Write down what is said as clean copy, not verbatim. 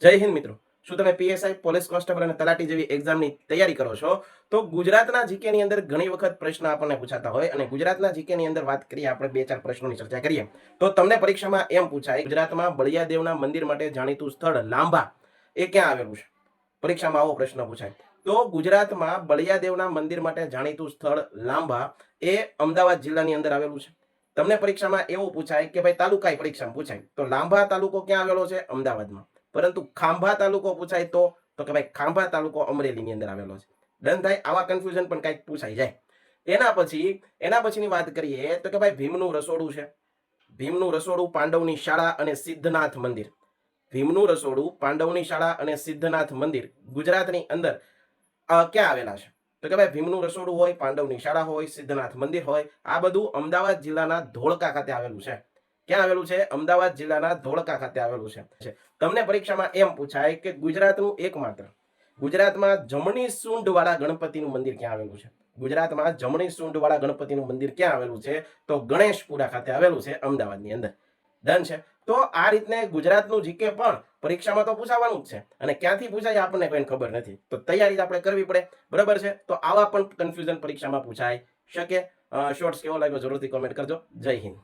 જય હિન્દ મિત્રો, શું તમે પીએસઆઈ પોલીસ કોન્સ્ટેબલ અને તલાટી જેવી એક્ઝામની તૈયારી કરો છો? તો ગુજરાતના જીકે ની અંદર ઘણી વખત પ્રશ્ન આપણને પૂછાતા હોય અને ગુજરાતના જીકે ની અંદર વાત કરીએ, આપણે બે ચાર પ્રશ્નોની ચર્ચા કરીએ તો તમને પરીક્ષામાં એમ પૂછાય, ગુજરાતમાં બળિયાદેવના મંદિર માટે જાણીતું સ્થળ લાંબા એ ક્યાં આવેલું છે? પરીક્ષામાં આવો પ્રશ્ન પૂછાય. તો ગુજરાતમાં બળિયાદેવના મંદિર માટે જાણીતું સ્થળ લાંબા એ અમદાવાદ જિલ્લાની અંદર આવેલું છે. તમને પરીક્ષામાં એવું પૂછાય કે ભાઈ તાલુકાઈ પરીક્ષામાં પૂછાય તો લાંબા તાલુકો ક્યાં આવેલો છે? અમદાવાદમાં. પરંતુ ખાંભા તાલુકો પૂછાય તો કે ભાઈ ખાંભા તાલુકો અમરેલીની અંદર આવેલો છે. ડન થાય? આવા કન્ફ્યુઝન પણ કંઈક પૂછાઈ જાય. એના પછીની વાત કરીએ તો કે ભાઈ ભીમનું રસોડું છે. ભીમનું રસોડું, પાંડવની શાળા અને સિદ્ધનાથ મંદિર. ભીમનું રસોડું, પાંડવની શાળા અને સિદ્ધનાથ મંદિર ગુજરાતની અંદર ક્યાં આવેલા છે? તો કે ભાઈ ભીમનું રસોડું હોય, પાંડવની શાળા હોય, સિદ્ધનાથ મંદિર હોય, આ બધું અમદાવાદ જિલ્લાના ધોળકા ખાતે આવેલું છે. ક્યાં આવેલું છે? અમદાવાદ જિલ્લાના ધોળકા ખાતે આવેલું છે. તમને પરીક્ષામાં એમ પૂછાય કે ગુજરાતનું એકમાત્ર ગુજરાતમાં જમણી સૂંઢ વાળા ગણપતિનું મંદિર ક્યાં આવેલું છે? ગુજરાતમાં જમણી સૂંઢ વાળા ગણપતિનું મંદિર ક્યાં આવેલું છે? તો ગણેશપુરા ખાતે આવેલું છે, અમદાવાદની અંદર. ડન છે? તો આ રીતને ગુજરાતનું જીકે પણ પરીક્ષામાં તો પૂછાવાનું જ છે અને ક્યાંથી પૂછાય આપણને કોઈ ખબર નથી, તો તૈયારી આપણે કરવી પડે. બરાબર છે? તો આવા પણ કન્ફ્યુઝન પરીક્ષામાં પૂછાય શકે. શોર્ટ્સ કેવો લાગ્યો જરૂરથી કોમેન્ટ કરજો. જય હિન્દ.